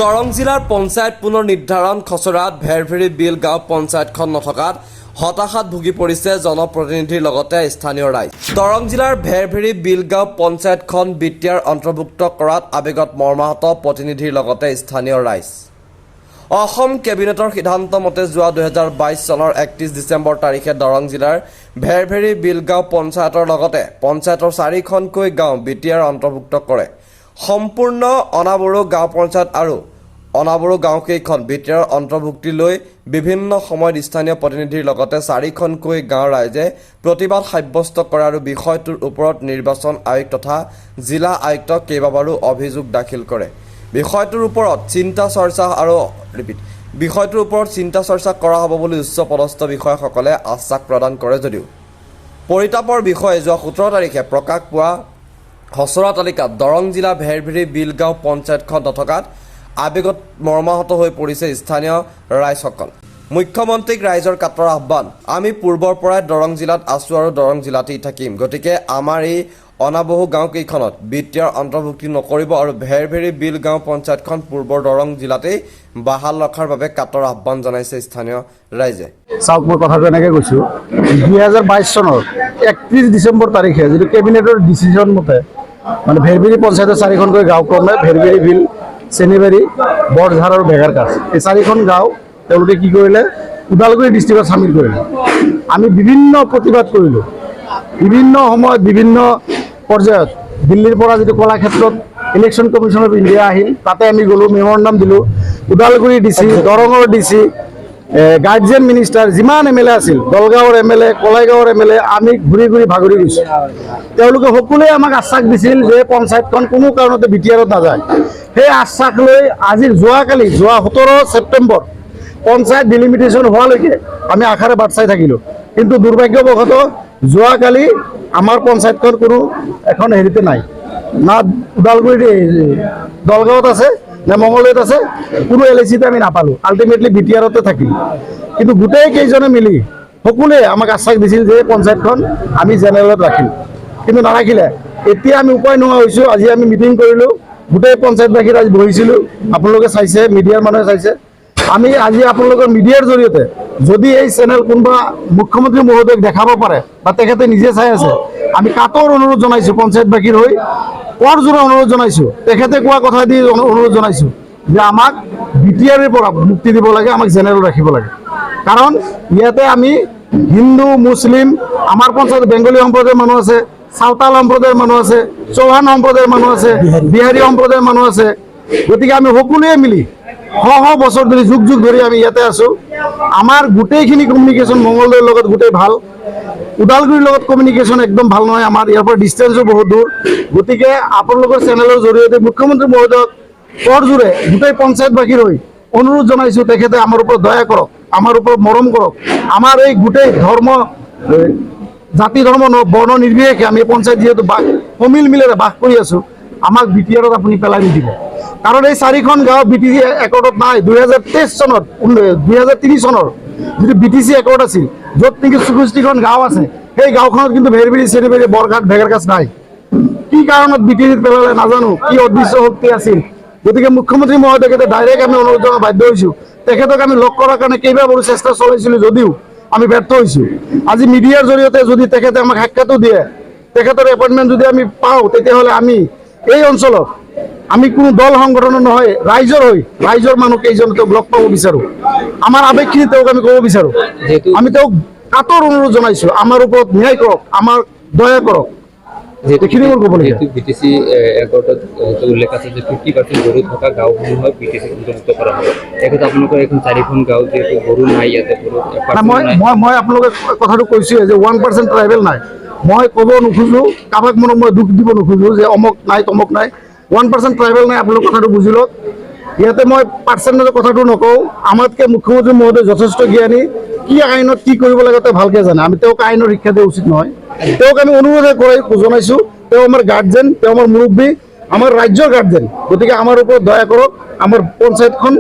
দৰং জিলাৰ পঞ্চায়ত পুনৰ নিৰ্ধাৰণ খচৰাত ভেৰভেৰী বিল গাঁও পঞ্চায়তখন নথকাত হতাশাত ভুগি পৰিছে জনপ্ৰতিনিধিৰ লগতে স্থানীয় ৰাইজ। দৰং জিলাৰ ভেৰভেৰী বিল গাঁও পঞ্চায়তখন বিটিআৰ অন্তৰ্ভুক্ত কৰাত আবেগত মৰ্মাহত প্ৰতিনিধিৰ লগতে স্থানীয় ৰাইজ। অসম কেবিনেটৰ সিদ্ধান্ত মতে যোৱা 2022 চনৰ 31 ডিচেম্বৰ তাৰিখে দৰং জিলাৰ ভেৰভেৰী বিল গাঁও পঞ্চায়তৰ লগতে পঞ্চায়তৰ 4খনকৈ গাঁও বিটিআৰ অন্তৰ্ভুক্ত কৰে। সম্পূৰ্ণ অনাবৰু গাঁও পঞ্চায়ত আৰু অনাবৰু গাঁওকেইখন বিটিআৰ অন্তৰ্ভুক্তি লৈ বিভিন্ন সময়ত স্থানীয় প্ৰতিনিধিৰ লগতে 4খনকৈ গাঁও ৰাইজে প্ৰতিবাদ সাব্যস্ত কৰে আৰু বিষয়টোৰ ওপৰত নিৰ্বাচন আয়োগ তথা জিলা আয়ুক্তক কেইবাবাৰো অভিযোগ দাখিল কৰে। বিষয়টোৰ ওপৰত চিন্তা চৰ্চা কৰা হ'ব বুলি উচ্চপদস্থ বিষয়াসকলে আশ্বাস প্ৰদান কৰে যদিও পৰিতাপৰ বিষয়ে যোৱা 17 তাৰিখে প্ৰকাশ পোৱা খচৰা তালিকাত দৰং জিলা ভেৰভেৰী বিল গাঁও পঞ্চায়তখন নথকাত আবেগত মৰ্মাহত হৈ পৰিছে স্থানীয় ৰাইজসকল। মুখ্যমন্ত্ৰীক ৰাইজৰ কাটৰ আহ্বান, আমি পূৰ্বৰ পৰাই দৰং জিলাত আছোঁ আৰু দৰং জিলাতেই থাকিম, গতিকে আমাৰ এই অনাবহু গাঁওকেইখনত বিটিআৰ অন্তৰ্ভুক্তি নকৰিব আৰু ভেৰভেৰী বিল গাঁও পঞ্চায়তখন পূৰ্বৰ দৰং জিলাতেই বাহাল ৰখাৰ বাবে কাটৰ আহ্বান জনাইছে স্থানীয় ৰাইজে। চাওক, মই কথাটো এনেকৈ কৈছোঁ, 2022 চনৰ 31 ডিচেম্বৰ তাৰিখে যিটো কেবিনেটৰ ডিচিশ্যন মতে মানে ভেৰভেৰী পঞ্চায়তৰ 4খনকৈ গাঁও ক্ৰমে ভেৰভেৰী বিল, চেনিবাৰী, বৰঝাৰ আৰু ভেগাৰকাছ এই 4খন গাঁও তেওঁলোকে কি কৰিলে, ওদালগুৰি ডিষ্ট্ৰিক্টত চামিল কৰিলে। আমি বিভিন্ন প্ৰতিবাদ কৰিলোঁ, বিভিন্ন সময়ত বিভিন্ন পৰ্যায়ত দিল্লীৰ পৰা যিটো কলাক্ষেত্ৰত ইলেকশ্যন কমিশ্যন অফ ইণ্ডিয়া আহিল, তাতে আমি গ'লোঁ, মেমৰেণ্ডাম দিলোঁ। ওদালগুৰি ডিচি, দৰঙৰ ডিচি, গাৰ্জিয়ান মিনিষ্টাৰ, যিমান MLA আছিল, দলগাঁৱৰ MLA, কলাইগাঁৱৰ MLA, আমি ঘূৰি ঘূৰি ভাগৰি গৈছোঁ। তেওঁলোকে সকলোৱে আমাক আশ্বাস দিছিল যে পঞ্চায়তখন কোনো কাৰণতে বিটিআৰত নাযায়। সেই আশ্বাস লৈ আজি যোৱা 17 ছেপ্টেম্বৰ পঞ্চায়ত ডিলিমিটেশ্যন হোৱালৈকে আমি আশাৰে বাট চাই থাকিলোঁ, কিন্তু দুৰ্ভাগ্যবশতঃ যোৱাকালি আমাৰ পঞ্চায়তখন কোনো এখন হেৰিতে নাই, না ওদালগুৰিত দলগাঁৱত আছে নে মঙলদৈত আছে, কোনো LACতে আমি নাপালোঁ। আল্টিমেটলি বিটিআৰতে থাকিল। কিন্তু গোটেই কেইজনে মিলি সকলোৱে আমাক আশ্বাস দিছিল যে পঞ্চায়তখন আমি জেনেৰেলত ৰাখিম, কিন্তু নাৰাখিলে। এতিয়া আমি উপায় নোহোৱা হৈছোঁ। আজি আমি মিটিং কৰিলোঁ, গোটেই পঞ্চায়তবাসীৰ আজি বহিছিলোঁ, আপোনালোকে চাইছে, মিডিয়াৰ মানুহে চাইছে। আমি আজি আপোনালোকৰ মিডিয়াৰ জৰিয়তে যদি এই চেনেল কোনোবা মুখ্যমন্ত্ৰী মহোদয়ক দেখাব পাৰে বা তেখেতে নিজে চাই আছে, আমি কাটৰ অনুৰোধ জনাইছোঁ, পঞ্চায়তবাসীৰ হৈ কৰজোৰা অনুৰোধ জনাইছোঁ, তেখেতে কোৱা কথা দি অনুৰোধ জনাইছোঁ যে আমাক বিটিআৰৰ পৰা মুক্তি দিব লাগে, আমাক জেনেৰেল ৰাখিব লাগে। কাৰণ ইয়াতে আমি হিন্দু, মুছলিম, আমাৰ পঞ্চায়ত বেংগলী সম্প্ৰদায়ৰ মানুহ আছে, চাওতাল সম্প্ৰদায়ৰ মানুহ আছে, চৌহান সম্প্ৰদায়ৰ মানুহ আছে, বিহাৰী সম্প্ৰদায়ৰ মানুহ আছে। গতিকে আমি সকলোৱে মিলি শ বছৰ ধৰি যুগ ধৰি আমি ইয়াতে আছোঁ। আমাৰ গোটেইখিনি কমিউনিকেশ্যন মঙলদৈৰ লগত গোটেই ভাল, ওদালগুৰিৰ লগত কমিউনিকেশ্যন একদম ভাল নহয়, আমাৰ ইয়াৰ পৰা ডিষ্টেঞ্চো বহুত দূৰ। গতিকে আপোনালোকৰ চেনেলৰ জৰিয়তে মুখ্যমন্ত্ৰী মহোদয়ক কৰজোৰে গোটেই পঞ্চায়তবাসীৰ হৈ অনুৰোধ জনাইছোঁ, তেখেতে আমাৰ ওপৰত দয়া কৰক, আমাৰ ওপৰত মৰম কৰক। আমাৰ এই গোটেই ধৰ্ম, জাতি, ধৰ্ম, বৰ্ণ নিৰ্বিশেষে আমি পঞ্চায়ত যিহেতু সমিল মিলেৰে বাস কৰি আছোঁ, আমাক বিটিআৰত আপুনি পেলাই নিদিব। কাৰণ এই 4খন গাঁও BTC একৰ্ডত নাই। 2023 চনত 2003 চনৰ যিটো BTC একৰ্ড আছিল, য'ত নেকি 64খন গাঁও আছে, সেই গাঁওখনত কিন্তু ভেৰভেৰী, চেনিবাৰী, বৰঘাট, ভেগাৰকাছ নাই। কি কাৰণত BTCত পেলালে নাজানো, কি অদৃশ্য শক্তি আছিল। গতিকে মুখ্যমন্ত্ৰী মহোদয়কে ডাইৰেক্ট আমি অনুৰোধ জনাব বাধ্য হৈছোঁ। তেখেতক আমি লগ কৰাৰ কাৰণে কেইবাবাৰো চেষ্টা চলাইছিলোঁ, যদিও আমি ব্যৰ্থ হৈছোঁ। আজি মিডিয়াৰ জৰিয়তে যদি তেখেতে আমাক সাক্ষাতো দিয়ে, তেখেতৰ এপইণ্টমেণ্ট যদি আমি পাওঁ, তেতিয়াহ'লে আমি এই অঞ্চলত আমি কোনো দল সংগঠনৰ নহয়, ৰাইজৰ মানুহ কেইজন তেওঁক লগ পাব বিচাৰোঁ। আমাৰ আৱেগখিনি তেওঁক আমি ক'ব বিচাৰোঁ। আমি তেওঁক কাটৰ অনুৰোধ জনাইছোঁ, আমাৰ ওপৰত ন্যায় কৰক, আমাৰ দয়া কৰক। এইখিনি মোৰ ক'বলগীয়া। BTC একৰ্ডত উল্লেখ আছে যে 50% গৰু থকা গাঁওসমূহক BTC অন্তৰ্ভুক্ত কৰা হ'ব। তেখেতে আপোনালোকৰ এখন 4খন গাঁও যিহেতু গৰু নাই, ইয়াতে মই আপোনালোকে কথাটো কৈছোঁৱে যে 1% ট্ৰাইবেল নাই। মই ক'ব নোখোজোঁ, কাৰোবাক মই দুখ দিব নোখোজোঁ যে অমুক নাই তমুক নাই, 1% ট্ৰাইবেল নাই। আপোনালোক কথাটো বুজি লওক। ইয়াতে মই পাৰ্চেণ্টেজৰ কথাটো নকওঁ, আমাতকৈ মুখ্যমন্ত্ৰী মহোদয় যথেষ্ট জ্ঞানী, কি আইনত কি কৰিব লাগে তেওঁ ভালকৈ জানে। আমি তেওঁক আইনৰ শিক্ষা দিয়া উচিত নহয়। তেওঁক আমি অনুৰোধে জনাইছোঁ, তেওঁ আমাৰ গাৰ্জেন, তেওঁ আমাৰ মুৰব্বী, আমাৰ ৰাজ্যৰ গাৰ্জেন। গতিকে আমাৰ ওপৰত দয়া কৰক, আমাৰ পঞ্চায়তখন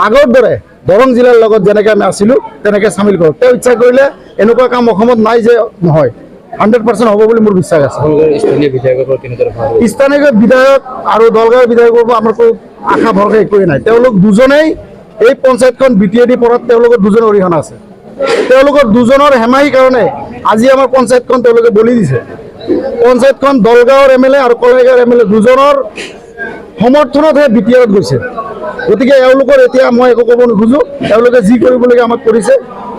আগৰ দৰে দৰং জিলাৰ লগত যেনেকৈ আমি আছিলোঁ তেনেকৈ চামিল কৰক। তেওঁ ইচ্ছা কৰিলে এনেকুৱা কাম অসমত নাই যে নহয়। 100% হ'ব বুলি মোৰ বিশ্বাস আছে। আপোনালোকৰ স্থানীয় বিধায়কৰ পৰা কেনেদৰে ভাল হৈছে? স্থানীয় বিধায়ক আৰু দলগাঁৱৰ বিধায়কৰ পৰা আমাৰ আশা ভৰসা একোৱেই নাই। তেওঁলোক দুজনেই এই পঞ্চায়তখন BTAD পৰাত তেওঁলোকৰ দুজনৰ অৰিহণা আছে। তেওঁলোকৰ দুজনৰ হেমাহি কাৰণে আজি আমাৰ পঞ্চায়তখন তেওঁলোকে বলি দিছে। পঞ্চায়তখন দলগাঁৱৰ MLA আৰু কলাইগাঁৱৰ MLA দুজনৰ সমৰ্থনতহে BTADত গৈছে। গতিকে এওঁলোকৰ এতিয়া মই একো ক'ব নোখোজোঁ। তেওঁলোকে যি কৰিবলগীয়া আমাক কৰিছে।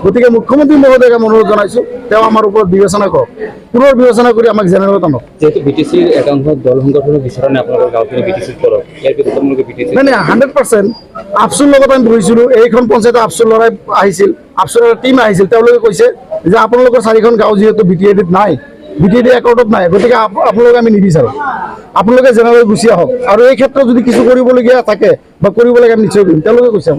গতিকে মুখ্যমন্ত্ৰী মহোদয়ক অনুৰোধ জনাইছোঁ, তেওঁ আমাৰ ওপৰত বিবেচনা কৰক, পুনৰ বিবেচনা কৰি আমাক জেনেৰেলত আনক। যেহেতু BTCৰ একাংশত দল সংগঠনৰ বিচৰা নাই আপোনালোকৰ গাঁওখিনি BTCত কৰক, ইয়াৰ পিছত আপোনালোকে BTC নাই 100% আফচুৰ লগত আমি বহিছিলোঁ। এইখন পঞ্চায়তে আফচুৰ ল'ৰাই আহিছিল, আফচুৰৰ টীম আহিছিল। তেওঁলোকে কৈছে যে আপোনালোকৰ 4খন গাঁও যিহেতু BTADত নাই, BTAD একৰ্ডত নাই, গতিকে আপোনালোকে আমি নিবিচাৰোঁ, আপোনালোকে জেনেৰেল গুচি আহক, আৰু এই ক্ষেত্ৰত যদি কিছু কৰিবলগীয়া থাকে বা কৰিব লাগে আমি নিশ্চয় কৰিম, তেওঁলোকে কৈছে।